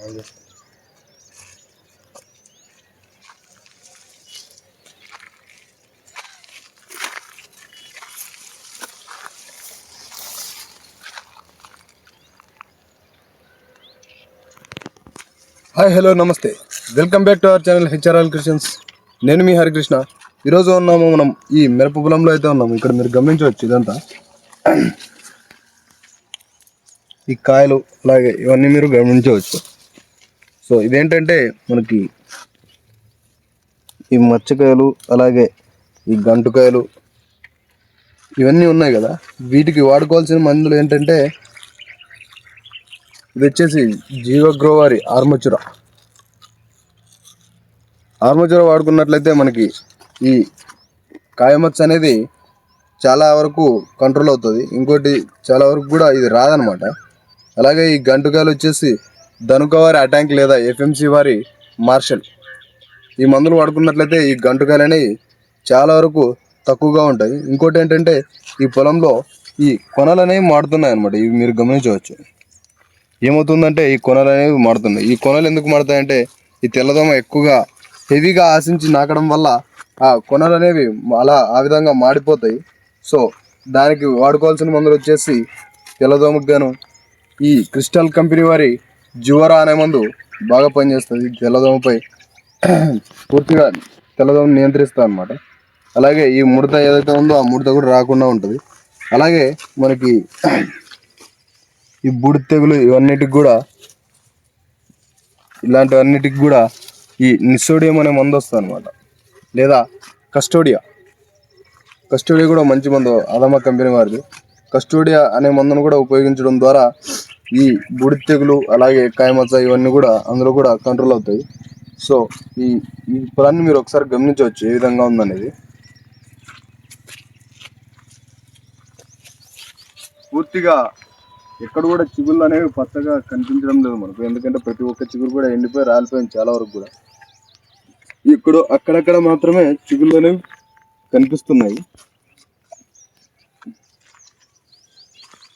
Hi hello నమస్తే, welcome back to our channel HRL Christians. నేను మీ హరికృష్ణ. ఈరోజు ఉన్నాము మనం ఈ మిరప పొలంలో అయితే ఉన్నాము. ఇక్కడ మీరు గమనించవచ్చు, ఇదంతా ఈ కాయలు అలాగే ఇవన్నీ మీరు గమనించవచ్చు. సో ఇదేంటంటే మనకి ఈ మచ్చకాయలు అలాగే ఈ గంటుకాయలు ఇవన్నీ ఉన్నాయి కదా, వీటికి వాడుకోవాల్సిన మందులు ఏంటంటే ఇది వచ్చేసి జీవగ్రో వారి ఆర్మచురా వాడుకున్నట్లయితే మనకి ఈ కాయమచ్చ అనేది చాలా వరకు కంట్రోల్ అవుతుంది. ఇంకోటి చాలా వరకు కూడా ఇది రాదనమాట. అలాగే ఈ గంటుకాయలు వచ్చేసి ధనుక వారి అటాంక్ లేదా ఎఫ్ఎంసి వారి మార్షల్, ఈ మందులు వాడుకున్నట్లయితే ఈ గంటుకాయలు అనేవి చాలా వరకు తక్కువగా ఉంటాయి. ఇంకోటి ఏంటంటే ఈ పొలంలో ఈ కొనలు అనేవి మాడుతున్నాయి అనమాట. ఇవి మీరు గమనించవచ్చు. ఏమవుతుందంటే ఈ కొనలు అనేవి మాడుతున్నాయి. ఈ కొనలు ఎందుకు మాడుతాయంటే ఈ తెల్లదోమ ఎక్కువగా హెవీగా ఆశించి నాకడం వల్ల ఆ కొనలు అనేవి ఆ విధంగా మాడిపోతాయి. సో దానికి వాడుకోవాల్సిన మందులు వచ్చేసి తెల్లదోమకు గాను ఈ క్రిస్టల్ కంపెనీ వారి జివరా అనే మందు బాగా పనిచేస్తుంది. తెల్లదోమపై పూర్తిగా తెల్లదోమ నియంత్రిస్తుంది అనమాట. అలాగే ఈ ముడత ఏదైతే ఉందో ఆ ముడత కూడా రాకుండా ఉంటుంది. అలాగే మనకి ఈ బూడిద తెగులు ఇవన్నిటికి కూడా ఇలాంటివన్నిటికి కూడా ఈ నిసోడియం అనే మందు వస్తుంది అనమాట. లేదా కస్టోడియా కూడా మంచి మందు, అదమ కంపెనీ వారిది. కస్టోడియా అనే మందును కూడా ఉపయోగించడం ద్వారా ఈ బూడిద తెగులు అలాగే కాయమచ్చ ఇవన్నీ కూడా అందులో కూడా కంట్రోల్ అవుతాయి. సో ఈ పొలాన్ని మీరు ఒకసారి గమనించవచ్చు ఏ విధంగా ఉందనేది. పూర్తిగా ఎక్కడ కూడా చిగుళ్ళు అనేవి పచ్చగా కనిపించడం లేదు మనకు. ఎందుకంటే ప్రతి ఒక్క చిగురు కూడా ఎండిపోయి రాలిపోయింది చాలా వరకు కూడా. ఇప్పుడు అక్కడక్కడ మాత్రమే చిగుళ్ళు అనేవి కనిపిస్తున్నాయి.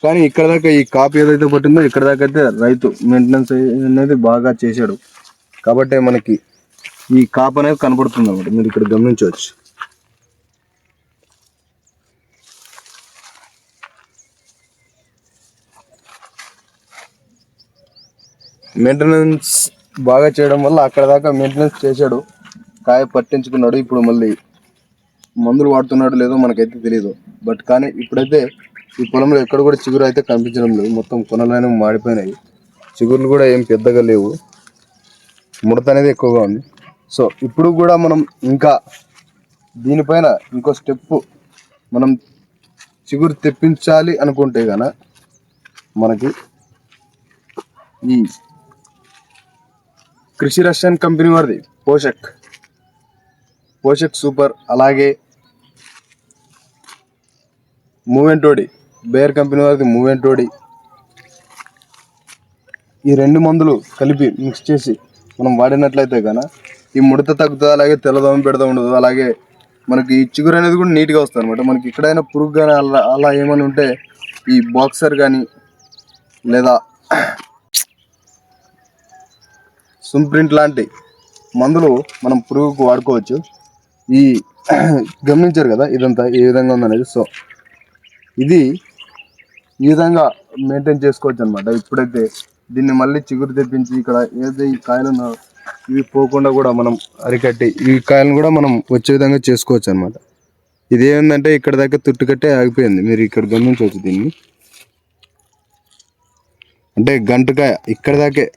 కానీ ఇక్కడ దాకా ఈ కాపు ఏదైతే పట్టిందో ఇక్కడ దాకా అయితే రైతు మెయింటెనెన్స్ అనేది బాగా చేశాడు కాబట్టి మనకి ఈ కాపు అనేది కనపడుతుంది అన్నమాట. మీరు ఇక్కడ గమనించవచ్చు. మెయింటెనెన్స్ బాగా చేయడం వల్ల అక్కడ దాకా మెయింటెనెన్స్ చేశాడు, కాయ పట్టించుకున్నాడు. ఇప్పుడు మళ్ళీ మందులు వాడుతున్నాడు లేదో మనకైతే తెలియదు. బట్ కానీ ఇప్పుడైతే ఈ పొలంలో ఎక్కడ కూడా చిగురు అయితే కనిపించడం లేదు. మొత్తం కొనలైన మాడిపోయినాయి. చిగుర్లు కూడా ఏం పెద్దగా లేవు. ముడత అనేది ఎక్కువగా ఉంది. సో ఇప్పుడు కూడా మనం ఇంకా దీనిపైన ఇంకో స్టెప్ మనం చిగురు తెప్పించాలి అనుకుంటే గన మనకి ఈ కృషి రష్యన్ కంపెనీ వారిది పోషక్ సూపర్, అలాగే మూవెంటోడి బేర్ కంపెనీ వారిది మూవెంటోడి, ఈ రెండు మందులు కలిపి మిక్స్ చేసి మనం వాడినట్లయితే కనుక ఈ ముడత తగ్గుతుంది. అలాగే తెల్లదోమ పెడతా ఉండదు. అలాగే మనకి ఈ చిగురు అనేది కూడా నీట్గా వస్తుంది అనమాట. మనకి ఎక్కడైనా పురుగు కానీ అలా ఏమైనా ఉంటే ఈ బాక్సర్ కానీ లేదా సుంప్రింట్ లాంటి మందులు మనం పురుగుకు వాడుకోవచ్చు. ఈ గమనించారు కదా ఇదంతా ఏ విధంగా ఉందనేది. సో ఇది ఈ విధంగా మెయింటైన్ చేసుకోవచ్చు అనమాట. ఇప్పుడైతే దీన్ని మళ్ళీ చిగురు తెప్పించి ఇక్కడ ఏదైతే ఈ కాయలు ఉన్నాయో ఇవి పోకుండా కూడా మనం అరికట్టి ఈ కాయలను కూడా మనం వచ్చే విధంగా చేసుకోవచ్చు అనమాట. ఇది ఏంటంటే ఇక్కడ దాకా తుట్టుకట్టే ఆగిపోయింది. మీరు ఇక్కడ గమనించవచ్చు దీన్ని. అంటే గంటకాయ ఇక్కడ దాకే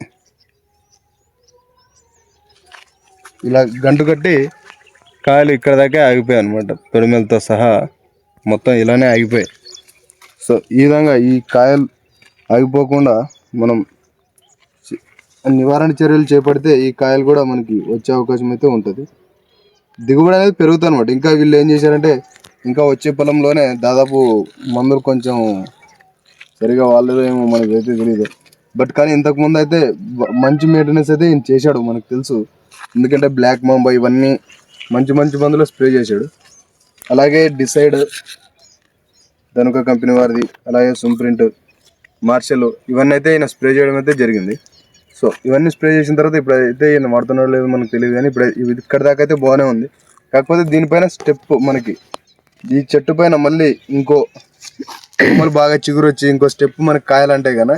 ఇలా గంటు కట్టి కాయలు ఇక్కడ దాకే ఆగిపోయాయి అనమాట. తొడిమెలతో సహా మొత్తం ఇలానే ఆగిపోయాయి. సో ఈ విధంగా ఈ కాయలు ఆగిపోకుండా మనం నివారణ చర్యలు చేపడితే ఈ కాయలు కూడా మనకి వచ్చే అవకాశం అయితే ఉంటుంది. దిగుబడి అనేది పెరుగుతుంది అనమాట. ఇంకా వీళ్ళు ఏం చేశారంటే ఇంకా వచ్చే పొలంలోనే దాదాపు మందులు కొంచెం సరిగా వాళ్ళేదో ఏమో మనకి అయితే తెలియదు. బట్ కానీ ఇంతకుముందు అయితే మంచి మెయింటెనెన్స్ అయితే ఈయన చేశాడు, మనకు తెలుసు. ఎందుకంటే బ్లాక్ మాంబా ఇవన్నీ మంచి మందులు స్ప్రే చేశాడు. అలాగే డిసైడ్ ధనుక కంపెనీ వారిది, అలాగే సుంప్రింట్, మార్షల్ ఇవన్నీ అయితే ఈయన స్ప్రే చేయడం అయితే జరిగింది. సో ఇవన్నీ స్ప్రే చేసిన తర్వాత ఇప్పుడు అయితే ఈయన వాడుతున్నాడో లేదో మనకు తెలియదు, కానీ ఇప్పుడు ఇక్కడ దాకా అయితే బాగానే ఉంది. కాకపోతే దీనిపైన స్టెప్ మనకి ఈ చెట్టు పైన మళ్ళీ ఇంకో కొమ్మలు బాగా చిగురు వచ్చి ఇంకో స్టెప్ మనకి కాయాలంటే కన్నా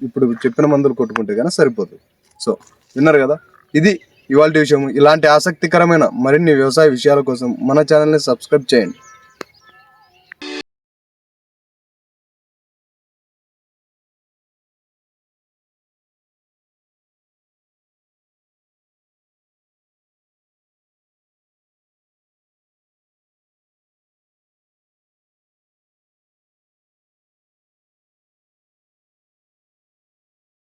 ఇప్పుడు చెప్పిన మందులు కొట్టుకుంటే కన్నా సరిపోతుంది. సో విన్నారు కదా, ఇది ఇవాళ విషయం. ఇలాంటి ఆసక్తికరమైన మరిన్ని వ్యవసాయ విషయాల కోసం మన ఛానల్ని సబ్స్క్రైబ్ చేయండి.